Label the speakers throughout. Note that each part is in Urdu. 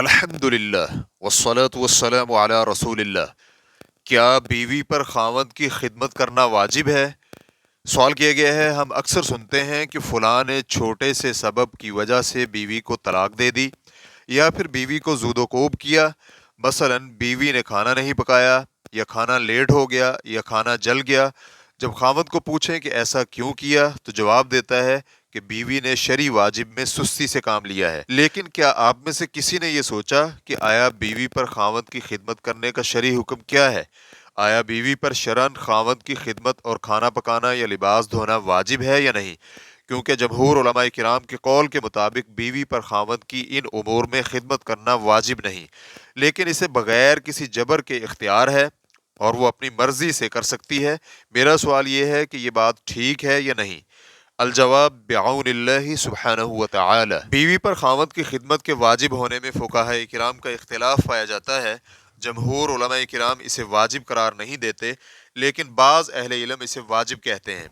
Speaker 1: الحمدللہ والصلاة والسلام علی رسول اللہ۔ کیا بیوی پر خاوند کی خدمت کرنا واجب ہے؟ سوال کیا گیا ہے۔ ہم اکثر سنتے ہیں کہ فلاں نے چھوٹے سے سبب کی وجہ سے بیوی کو طلاق دے دی، یا پھر بیوی کو زود و کوب کیا۔ مثلا بیوی نے کھانا نہیں پکایا، یا کھانا لیٹ ہو گیا، یا کھانا جل گیا۔ جب خاوند کو پوچھیں کہ ایسا کیوں کیا تو جواب دیتا ہے کہ بیوی نے شرعی واجب میں سستی سے کام لیا ہے۔ لیکن کیا آپ میں سے کسی نے یہ سوچا کہ آیا بیوی پر خاوند کی خدمت کرنے کا شرعی حکم کیا ہے؟ آیا بیوی پر شرعاً خاوند کی خدمت اور کھانا پکانا یا لباس دھونا واجب ہے یا نہیں؟ کیونکہ جمہور علماء کرام کے قول کے مطابق بیوی پر خاوند کی ان امور میں خدمت کرنا واجب نہیں، لیکن اسے بغیر کسی جبر کے اختیار ہے اور وہ اپنی مرضی سے کر سکتی ہے۔ میرا سوال یہ ہے کہ یہ بات ٹھیک ہے یا نہیں؟ الجواب بعون اللہ سبحانہ وتعالی۔ بیوی پر خاوند کی خدمت کے واجب ہونے میں فقہاء کرام کا اختلاف پایا جاتا ہے۔ جمہور علماء کرام اسے واجب قرار نہیں دیتے، لیکن بعض اہل علم اسے واجب کہتے ہیں۔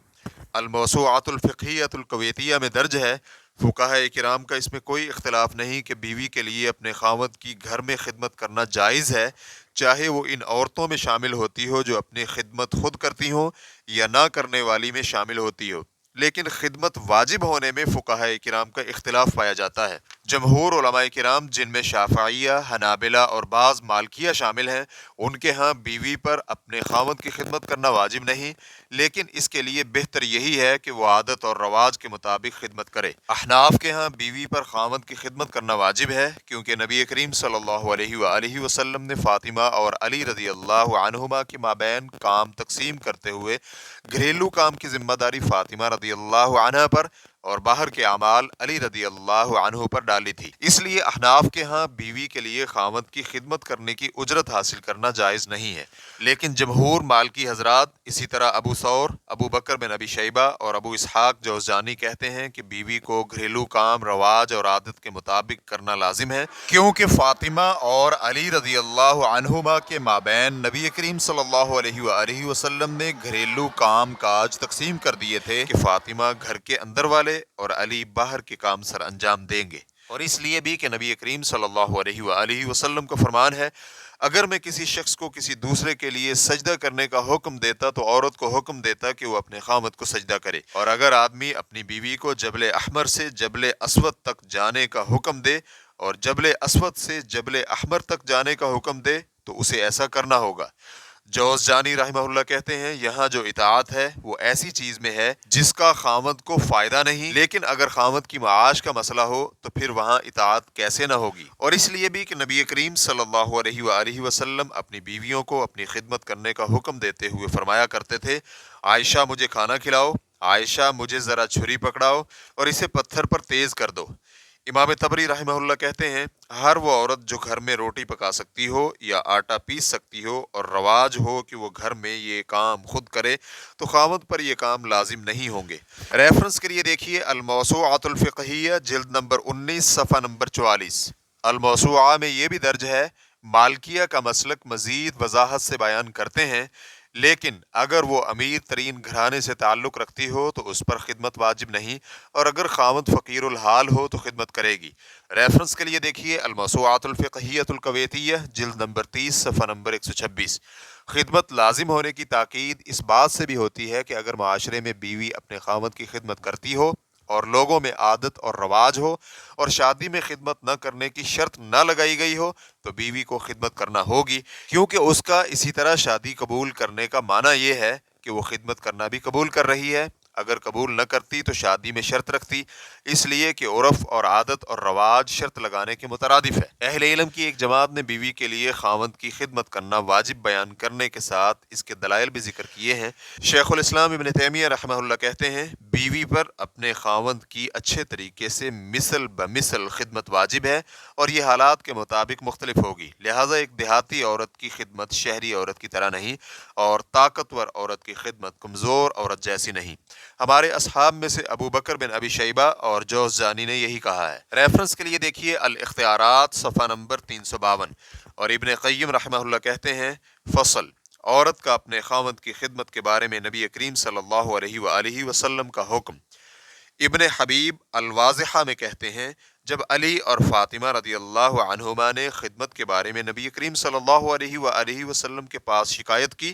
Speaker 1: الموسوعۃ الفقہیۃ الکویتیہ میں درج ہے، فقہاء کرام کا اس میں کوئی اختلاف نہیں کہ بیوی کے لیے اپنے خاوند کی گھر میں خدمت کرنا جائز ہے، چاہے وہ ان عورتوں میں شامل ہوتی ہو جو اپنی خدمت خود کرتی ہوں یا نہ کرنے والی میں شامل ہوتی ہو۔ لیکن خدمت واجب ہونے میں فقہاء کرام کا اختلاف پایا جاتا ہے۔ جمہور علماء کرام، جن میں شافعیہ، حنابلہ اور بعض مالکیہ شامل ہیں، ان کے ہاں بیوی پر اپنے خاوند کی خدمت کرنا واجب نہیں، لیکن اس کے لیے بہتر یہی ہے کہ وہ عادت اور رواج کے مطابق خدمت کرے۔ احناف کے ہاں بیوی پر خاوند کی خدمت کرنا واجب ہے، کیونکہ نبی کریم صلی اللہ علیہ وآلہ وسلم نے فاطمہ اور علی رضی اللہ عنہما کے مابین کام تقسیم کرتے ہوئے گھریلو کام کی ذمہ داری فاطمہ رضی اللہ عنہ پر اور باہر کے اعمال علی رضی اللہ عنہ پر ڈالی تھی۔ اس لیے احناف کے ہاں بیوی کے لیے خاوند کی خدمت کرنے کی اجرت حاصل کرنا جائز نہیں ہے، لیکن جمہور مالکی حضرات، اسی طرح ابو ثور، ابو بکر بن ابی شیبہ اور ابو اسحاق جوزجانی کہتے ہیں کہ بیوی کو گھریلو کام رواج اور عادت کے مطابق کرنا لازم ہے، کیونکہ فاطمہ اور علی رضی اللہ عنہما کے مابین نبی کریم صلی اللہ علیہ وآلہ وسلم نے گھریلو کام کاج تقسیم کر دیے تھے کہ فاطمہ گھر کے اندر والے اور علی باہر کے کام سر انجام دیں گے۔ اور اس لیے بھی کہ نبی کریم صلی اللہ علیہ وآلہ وسلم کا فرمان ہے، اگر میں کسی شخص کو کسی دوسرے کے لیے سجدہ کرنے کا حکم دیتا تو عورت کو حکم دیتا کہ وہ اپنے خاوند کو سجدہ کرے، اور اگر آدمی اپنی بیوی کو جبل احمر سے جبل اسود تک جانے کا حکم دے اور جبل اسود سے جبل احمر تک جانے کا حکم دے تو اسے ایسا کرنا ہوگا۔ جوزجانی رحمہ اللہ کہتے ہیں، یہاں جو اطاعت ہے وہ ایسی چیز میں ہے جس کا خاوند کو فائدہ نہیں، لیکن اگر خاوند کی معاش کا مسئلہ ہو تو پھر وہاں اطاعت کیسے نہ ہوگی؟ اور اس لیے بھی کہ نبی کریم صلی اللہ علیہ وآلہ وسلم اپنی بیویوں کو اپنی خدمت کرنے کا حکم دیتے ہوئے فرمایا کرتے تھے، عائشہ مجھے کھانا کھلاؤ، عائشہ مجھے ذرا چھری پکڑاؤ اور اسے پتھر پر تیز کر دو۔ امام طبری رحمہ اللہ کہتے ہیں، ہر وہ عورت جو گھر میں روٹی پکا سکتی ہو یا آٹا پیس سکتی ہو اور رواج ہو کہ وہ گھر میں یہ کام خود کرے تو خاوند پر یہ کام لازم نہیں ہوں گے۔ ریفرنس کے لیے دیکھیے الموسوعۃ الفقہیہ جلد نمبر 19 صفحہ نمبر 44۔ الموسوعہ میں یہ بھی درج ہے، مالکیہ کا مسلک مزید وضاحت سے بیان کرتے ہیں، لیکن اگر وہ امیر ترین گھرانے سے تعلق رکھتی ہو تو اس پر خدمت واجب نہیں، اور اگر خاوند فقیر الحال ہو تو خدمت کرے گی۔ ریفرنس کے لیے دیکھیے الموسوعۃ الفقہیۃ الکویتیہ جلد نمبر 30 صفحہ نمبر 126۔ خدمت لازم ہونے کی تاکید اس بات سے بھی ہوتی ہے کہ اگر معاشرے میں بیوی اپنے خاوند کی خدمت کرتی ہو اور لوگوں میں عادت اور رواج ہو اور شادی میں خدمت نہ کرنے کی شرط نہ لگائی گئی ہو تو بیوی کو خدمت کرنا ہوگی، کیونکہ اس کا اسی طرح شادی قبول کرنے کا معنی یہ ہے کہ وہ خدمت کرنا بھی قبول کر رہی ہے۔ اگر قبول نہ کرتی تو شادی میں شرط رکھتی، اس لیے کہ عرف اور عادت اور رواج شرط لگانے کے مترادف ہے۔ اہل علم کی ایک جماعت نے بیوی کے لیے خاوند کی خدمت کرنا واجب بیان کرنے کے ساتھ اس کے دلائل بھی ذکر کیے ہیں۔ شیخ الاسلام ابن تیمیہ رحمہ اللہ کہتے ہیں، بیوی پر اپنے خاوند کی اچھے طریقے سے مثل بمثل خدمت واجب ہے، اور یہ حالات کے مطابق مختلف ہوگی، لہٰذا ایک دیہاتی عورت کی خدمت شہری عورت کی طرح نہیں، اور طاقتور عورت کی خدمت کمزور عورت جیسی نہیں۔ ہمارے اصحاب میں سے ابو بکر بن ابی شیبہ اور جوزجانی نے یہی کہا ہے۔ ریفرنس کے لیے دیکھیے الاختیارات صفحہ نمبر 352۔ اور ابن قیم رحمہ اللہ کہتے ہیں، فصل، عورت کا اپنے خاوند کی خدمت کے بارے میں نبی کریم صلی اللہ علیہ وآلہ وسلم کا حکم۔ ابن حبیب الواضحہ میں کہتے ہیں، جب علی اور فاطمہ رضی اللہ عنہما نے خدمت کے بارے میں نبی کریم صلی اللہ علیہ وآلہ وسلم کے پاس شکایت کی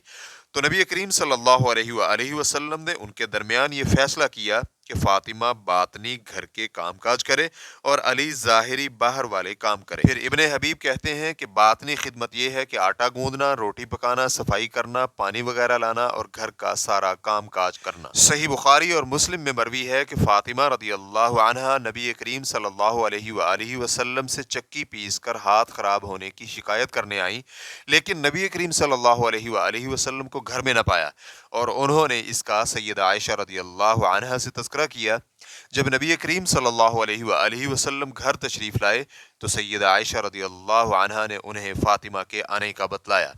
Speaker 1: تو نبی کریم صلی اللہ علیہ وآلہ وسلم نے ان کے درمیان یہ فیصلہ کیا کہ فاطمہ باطنی گھر کے کام کاج کرے اور علی ظاہری باہر والے کام کرے۔ پھر ابن حبیب کہتے ہیں کہ باطنی خدمت یہ ہے کہ آٹا گوندنا، روٹی پکانا، صفائی کرنا، پانی وغیرہ لانا اور گھر کا سارا کام کاج کرنا۔ صحیح بخاری اور مسلم میں مروی ہے کہ فاطمہ رضی اللہ عنہا نبی کریم صلی اللہ علیہ وآلہ وسلم سے چکی پیس کر ہاتھ خراب ہونے کی شکایت کرنے آئیں، لیکن نبی کریم صلی اللہ علیہ وآلہ وسلم کو گھر میں نہ پایا اور انہوں نے اس کا سیدہ عائشہ رضی اللہ عنہا سے تذکرہ کیا۔ جب نبی کریم صلی اللہ علیہ وآلہ وسلم گھر تشریف لائے تو سیدہ عائشہ رضی اللہ عنہا نے انہیں فاطمہ کے آنے کا بتلایا۔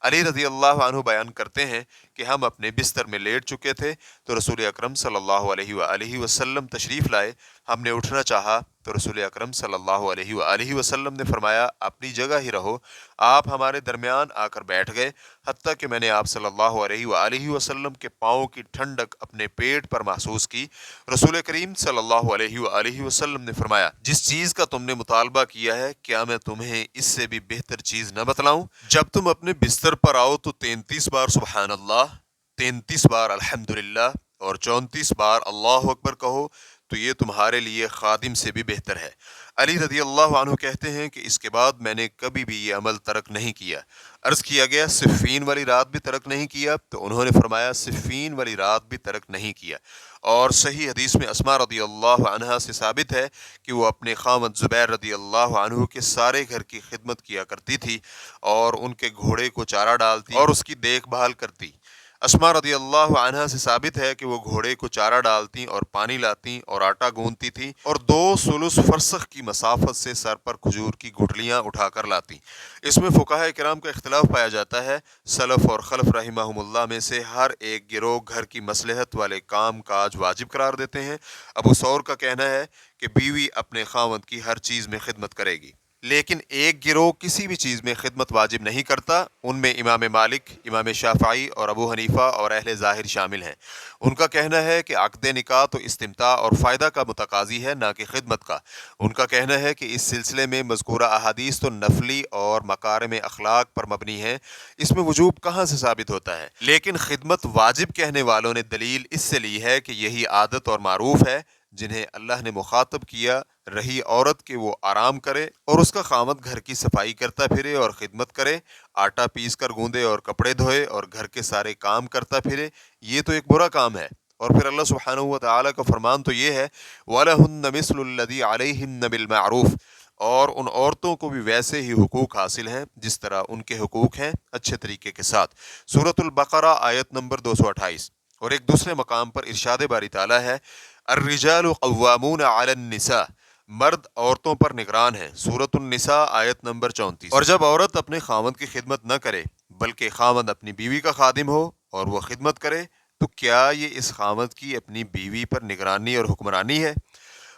Speaker 1: علی رضی اللہ عنہ بیان کرتے ہیں کہ ہم اپنے بستر میں لیٹ چکے تھے تو رسول اکرم صلی اللہ علیہ وآلہ وسلم تشریف لائے۔ ہم نے اٹھنا چاہا تو رسول اکرم صلی اللہ علیہ وآلہ وسلم نے فرمایا اپنی جگہ ہی رہو۔ آپ ہمارے درمیان آ کر بیٹھ گئے، حتیٰ کہ میں نے آپ صلی اللہ علیہ وآلہ وسلم کے پاؤں کی ٹھنڈک اپنے پیٹ پر محسوس کی۔ رسول کریم صلی اللہ علیہ وآلہ وسلم نے فرمایا جس چیز کا تم نے مطالبہ کیا ہے کیا میں تمہیں اس سے بھی بہتر چیز نہ بتلاؤں؟ جب تم اپنے بستر پر آؤ تو 33 بار سبحان اللہ، 33 بار الحمدللہ اور 34 بار اللہ اکبر کہو تو یہ تمہارے لیے خادم سے بھی بہتر ہے۔ علی رضی اللہ عنہ کہتے ہیں کہ اس کے بعد میں نے کبھی بھی یہ عمل ترک نہیں کیا۔ عرض کیا گیا صفین والی رات بھی ترک نہیں کیا تو انہوں نے فرمایا صفین والی رات بھی ترک نہیں کیا۔ اور صحیح حدیث میں اسماء رضی اللہ عنہا سے ثابت ہے کہ وہ اپنے خاوند زبیر رضی اللہ عنہ کے سارے گھر کی خدمت کیا کرتی تھی اور ان کے گھوڑے کو چارہ ڈالتی اور اس کی دیکھ بھال کرتی۔ اسماء رضی اللہ عنہا سے ثابت ہے کہ وہ گھوڑے کو چارہ ڈالتی اور پانی لاتی اور آٹا گوندتی تھی اور 2 ثلث فرسخ کی مسافت سے سر پر کھجور کی گٹھلیاں اٹھا کر لاتی۔ اس میں فقہاء کرام کا اختلاف پایا جاتا ہے۔ سلف اور خلف رحمہم اللہ میں سے ہر ایک گروہ گھر کی مصلحت والے کام کاج واجب قرار دیتے ہیں۔ ابو ثور کا کہنا ہے کہ بیوی اپنے خاوند کی ہر چیز میں خدمت کرے گی، لیکن ایک گروہ کسی بھی چیز میں خدمت واجب نہیں کرتا۔ ان میں امام مالک، امام شافعی اور ابو حنیفہ اور اہل ظاہر شامل ہیں۔ ان کا کہنا ہے کہ عقد نکاح تو استمتاع اور فائدہ کا متقاضی ہے نہ کہ خدمت کا۔ ان کا کہنا ہے کہ اس سلسلے میں مذکورہ احادیث تو نفلی اور مکارم اخلاق پر مبنی ہیں، اس میں وجوب کہاں سے ثابت ہوتا ہے؟ لیکن خدمت واجب کہنے والوں نے دلیل اس سے لی ہے کہ یہی عادت اور معروف ہے جنہیں اللہ نے مخاطب کیا۔ رہی عورت کہ وہ آرام کرے اور اس کا خاوند گھر کی صفائی کرتا پھرے اور خدمت کرے، آٹا پیس کر گوندے اور کپڑے دھوئے اور گھر کے سارے کام کرتا پھرے، یہ تو ایک برا کام ہے۔ اور پھر اللہ سبحانہ و تعالیٰ کا فرمان تو یہ ہے وَلَهُنَّ مِثْلُ الَّذِي عَلَيْهِنَّ بِالْمَعْرُوفِ، اور ان عورتوں کو بھی ویسے ہی حقوق حاصل ہیں جس طرح ان کے حقوق ہیں اچھے طریقے کے ساتھ۔ سورۃ البقرہ آیت نمبر 228۔ اور ایک دوسرے مقام پر ارشاد باری تعالیٰ ہے الرجال قوامون علی النساء، مرد عورتوں پر نگران ہیں۔ سورۃ النساء آیت نمبر 34۔ اور جب عورت اپنے خاوند کی خدمت نہ کرے بلکہ خاوند اپنی بیوی کا خادم ہو اور وہ خدمت کرے تو کیا یہ اس خاوند کی اپنی بیوی پر نگرانی اور حکمرانی ہے؟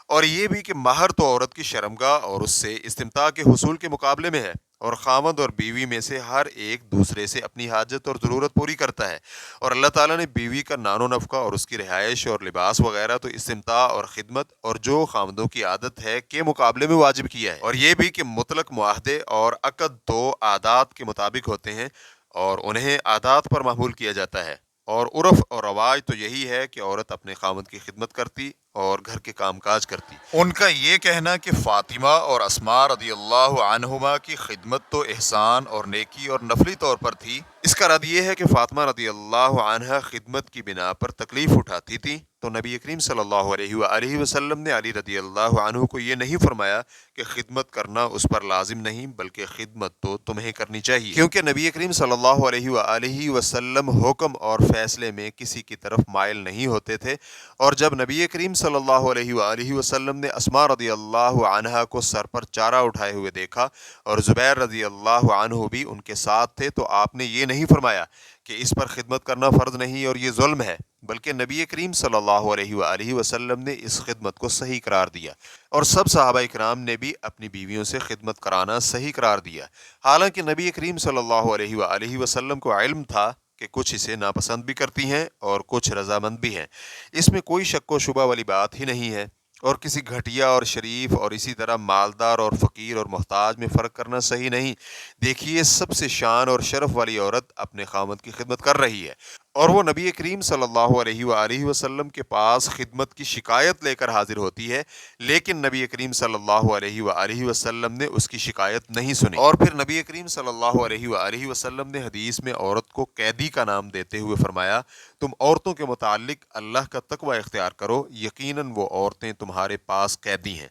Speaker 1: اور یہ بھی کہ مہر تو عورت کی شرمگاہ اور اس سے استمتاع کے حصول کے مقابلے میں ہے، اور خاوند اور بیوی میں سے ہر ایک دوسرے سے اپنی حاجت اور ضرورت پوری کرتا ہے، اور اللہ تعالیٰ نے بیوی کا نان و نفقہ اور اس کی رہائش اور لباس وغیرہ تو استمتاع اور خدمت اور جو خاوندوں کی عادت ہے کے مقابلے میں واجب کیا ہے۔ اور یہ بھی کہ مطلق معاہدے اور عقد تو عادات کے مطابق ہوتے ہیں اور انہیں عادات پر محمول کیا جاتا ہے، اور عرف اور رواج تو یہی ہے کہ عورت اپنے خاوند کی خدمت کرتی اور گھر کے کام کاج کرتی۔ ان کا یہ کہنا کہ فاطمہ اور اسماء رضی اللہ عنہما کی خدمت تو احسان اور نیکی اور نفلی طور پر تھی، اس کا رد یہ ہے کہ فاطمہ رضی اللہ عنہا خدمت کی بنا پر تکلیف اٹھاتی تھی تو نبی کریم صلی اللہ علیہ وآلہ وسلم نے علی رضی اللہ عنہ کو یہ نہیں فرمایا کہ خدمت کرنا اس پر لازم نہیں بلکہ خدمت تو تمہیں کرنی چاہیے، کیونکہ نبی کریم صلی اللہ علیہ وآلہ وسلم حکم اور فیصلے میں کسی کی طرف مائل نہیں ہوتے تھے۔ اور جب نبی کریم صلی اللہ علیہ وآلہ وسلم نے اسماء رضی اللہ عنہا کو سر پر چارہ اٹھائے ہوئے دیکھا اور زبیر رضی اللہ عنہ بھی ان کے ساتھ تھے تو آپ نے یہ نہیں فرمایا کہ اس پر خدمت کرنا فرض نہیں اور یہ ظلم ہے، بلکہ نبی کریم صلی اللہ علیہ وآلہ وسلم نے اس خدمت کو صحیح قرار دیا، اور سب صحابہ اکرام نے بھی اپنی بیویوں سے خدمت کرانا صحیح قرار دیا۔ حالانکہ نبی کریم صلی اللہ علیہ وآلہ وسلم کو علم تھا کہ کچھ اسے ناپسند بھی کرتی ہیں اور کچھ رضامند بھی ہیں، اس میں کوئی شک و شبہ والی بات ہی نہیں ہے۔ اور کسی گھٹیا اور شریف اور اسی طرح مالدار اور فقیر اور محتاج میں فرق کرنا صحیح نہیں۔ دیکھیے سب سے شان اور شرف والی عورت اپنے خاوند کی خدمت کر رہی ہے، اور وہ نبی کریم صلی اللہ علیہ وآلہ وسلم کے پاس خدمت کی شکایت لے کر حاضر ہوتی ہے، لیکن نبی کریم صلی اللہ علیہ وآلہ وسلم نے اس کی شکایت نہیں سنی۔ اور پھر نبی کریم صلی اللہ علیہ وآلہ وسلم نے حدیث میں عورت کو قیدی کا نام دیتے ہوئے فرمایا، تم عورتوں کے متعلق اللہ کا تقوی اختیار کرو، یقیناً وہ عورتیں تمہارے پاس قیدی ہیں۔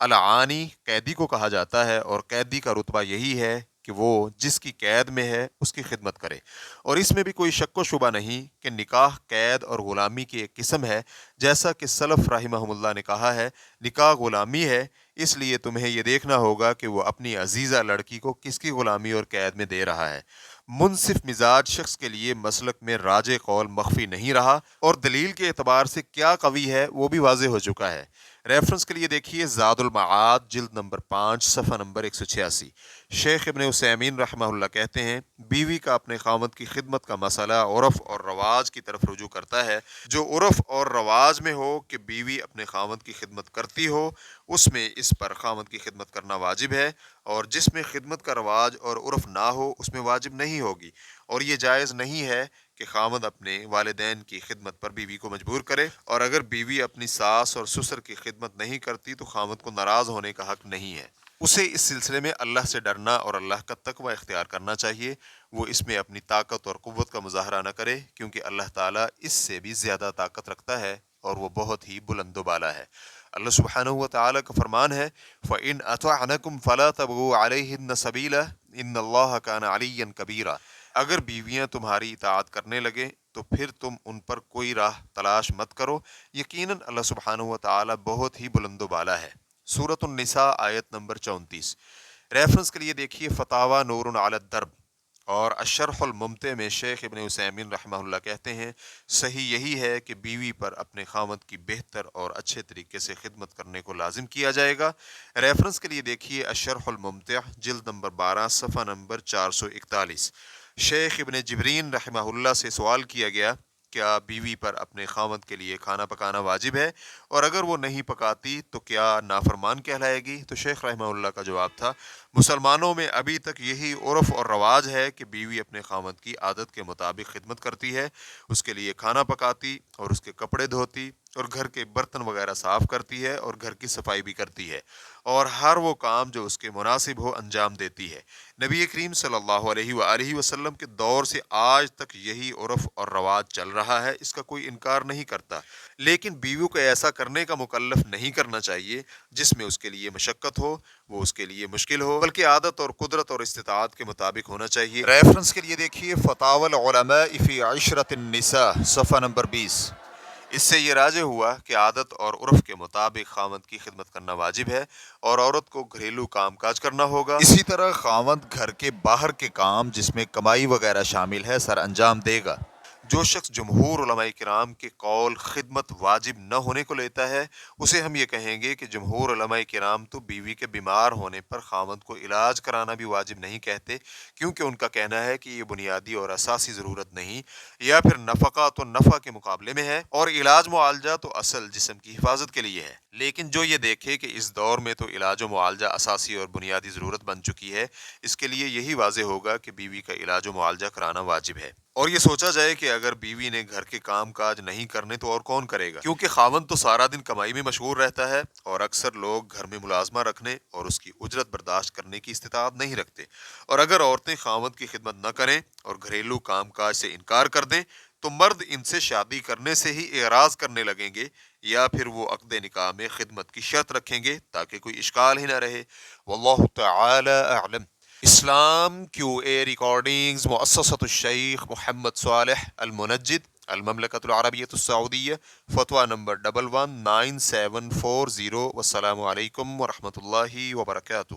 Speaker 1: العانی قیدی کو کہا جاتا ہے، اور قیدی کا رتبہ یہی ہے کہ وہ جس کی قید میں ہے اس کی خدمت کرے۔ اور اس میں بھی کوئی شک و شبہ نہیں کہ نکاح قید اور غلامی کی ایک قسم ہے، جیسا کہ سلف رحمہم اللہ نے کہا ہے، نکاح غلامی ہے، اس لیے تمہیں یہ دیکھنا ہوگا کہ وہ اپنی عزیزہ لڑکی کو کس کی غلامی اور قید میں دے رہا ہے۔ منصف مزاج شخص کے لیے مسلک میں راج قول مخفی نہیں رہا، اور دلیل کے اعتبار سے کیا قوی ہے وہ بھی واضح ہو چکا ہے۔ ریفرنس کے لیے دیکھیے زاد المعاد جلد نمبر 5 صفحہ نمبر 186۔ شیخ ابن عثیمین رحمہ اللہ کہتے ہیں، بیوی کا اپنے خاوند کی خدمت کا مسئلہ عرف اور رواج کی طرف رجوع کرتا ہے۔ جو عرف اور رواج میں ہو کہ بیوی اپنے خاوند کی خدمت کرتی ہو، اس میں اس پر خاوند کی خدمت کرنا واجب ہے، اور جس میں خدمت کا رواج اور عرف نہ ہو اس میں واجب نہیں ہوگی۔ اور یہ جائز نہیں ہے کہ خاوند اپنے والدین کی خدمت پر بیوی کو مجبور کرے، اور اگر بیوی اپنی ساس اور سسر کی خدمت نہیں کرتی تو خاوند کو ناراض ہونے کا حق نہیں ہے۔ اسے اس سلسلے میں اللہ سے ڈرنا اور اللہ کا تقوی اختیار کرنا چاہیے، وہ اس میں اپنی طاقت اور قوت کا مظاہرہ نہ کرے، کیونکہ اللہ تعالیٰ اس سے بھی زیادہ طاقت رکھتا ہے اور وہ بہت ہی بلند و بالا ہے۔ اللہ سبحانہ و تعالیٰ کا فرمان ہے، فَإِنْ أَطَعْنَكُمْ فَلَا تَبْغُوا عَلَيْهِنَّ سَبِيلًا إِنَّ اللَّهَ كَانَ عَلِيًّا كَبِيرًا۔ اگر بیویاں تمہاری اطاعت کرنے لگیں تو پھر تم ان پر کوئی راہ تلاش مت کرو، یقیناً اللہ سبحانہ و تعالیٰ بہت ہی بلند و بالا ہے۔ سورۃ النساء آیت نمبر 34۔ ریفرنس کے لیے دیکھیے فتاوی نور علی الدرب اور الشرح الممتع میں شیخ ابن عثیمین رحمہ اللہ کہتے ہیں، صحیح یہی ہے کہ بیوی پر اپنے خاوند کی بہتر اور اچھے طریقے سے خدمت کرنے کو لازم کیا جائے گا۔ ریفرنس کے لیے دیکھیے الشرح الممتع جلد نمبر 12 صفحہ نمبر 441۔ شیخ ابن جبرین رحمہ اللہ سے سوال کیا گیا، کیا بیوی پر اپنے خاوند کے لیے کھانا پکانا واجب ہے، اور اگر وہ نہیں پکاتی تو کیا نافرمان کہلائے گی؟ تو شیخ رحمہ اللہ کا جواب تھا، مسلمانوں میں ابھی تک یہی عرف اور رواج ہے کہ بیوی اپنے خاوند کی عادت کے مطابق خدمت کرتی ہے، اس کے لیے کھانا پکاتی اور اس کے کپڑے دھوتی اور گھر کے برتن وغیرہ صاف کرتی ہے اور گھر کی صفائی بھی کرتی ہے، اور ہر وہ کام جو اس کے مناسب ہو انجام دیتی ہے۔ نبی کریم صلی اللہ علیہ وآلہ وسلم کے دور سے آج تک یہی عرف اور رواج چل رہا ہے، اس کا کوئی انکار نہیں کرتا، لیکن بیوی کو ایسا کرنے کا مکلف نہیں کرنا چاہیے جس میں اس کے لیے مشقت ہو، وہ اس کے لیے مشکل ہو، بلکہ عادت اور قدرت اور استطاعت کے مطابق ہونا چاہیے۔ ریفرنس کے لیے دیکھیے فتاوی العلماء فی عشرۃ النساء صفحہ نمبر 20۔ اس سے یہ راجع ہوا کہ عادت اور عرف کے مطابق خاوند کی خدمت کرنا واجب ہے، اور عورت کو گھریلو کام کاج کرنا ہوگا۔ اسی طرح خاوند گھر کے باہر کے کام جس میں کمائی وغیرہ شامل ہے سر انجام دے گا۔ جو شخص جمہور علماء کرام کے قول خدمت واجب نہ ہونے کو لیتا ہے، اسے ہم یہ کہیں گے کہ جمہور علماء کرام تو بیوی کے بیمار ہونے پر خاوند کو علاج کرانا بھی واجب نہیں کہتے، کیونکہ ان کا کہنا ہے کہ یہ بنیادی اور اساسی ضرورت نہیں، یا پھر نفقہ تو نفع کے مقابلے میں ہے، اور علاج معالجہ تو اصل جسم کی حفاظت کے لیے ہے۔ لیکن جو یہ دیکھے کہ اس دور میں تو علاج و معالجہ اساسی اور بنیادی ضرورت بن چکی ہے، اس کے لیے یہی واضح ہوگا کہ بیوی کا علاج و معالجہ کرانا واجب ہے۔ اور یہ سوچا جائے کہ اگر بیوی نے گھر کے کام کاج نہیں کرنے تو اور کون کرے گا، کیونکہ خاوند تو سارا دن کمائی میں مشغول رہتا ہے، اور اکثر لوگ گھر میں ملازمہ رکھنے اور اس کی اجرت برداشت کرنے کی استطاعت نہیں رکھتے، اور اگر عورتیں خاوند کی خدمت نہ کریں اور گھریلو کام کاج سے انکار کر دیں تو مرد ان سے شادی کرنے سے ہی اعراض کرنے لگیں گے، یا پھر وہ عقد نکاح میں خدمت کی شرط رکھیں گے تاکہ کوئی اشکال ہی نہ رہے۔ واللہ تعالی اعلم۔ اسلام کیو اے ریکارڈنگز مؤسسۃ الشیخ محمد صالح المنجد، المملکۃ العربیۃ السعودیہ، فتویٰ نمبر 119740۔ والسلام علیکم ورحمۃ اللہ وبرکاتہ۔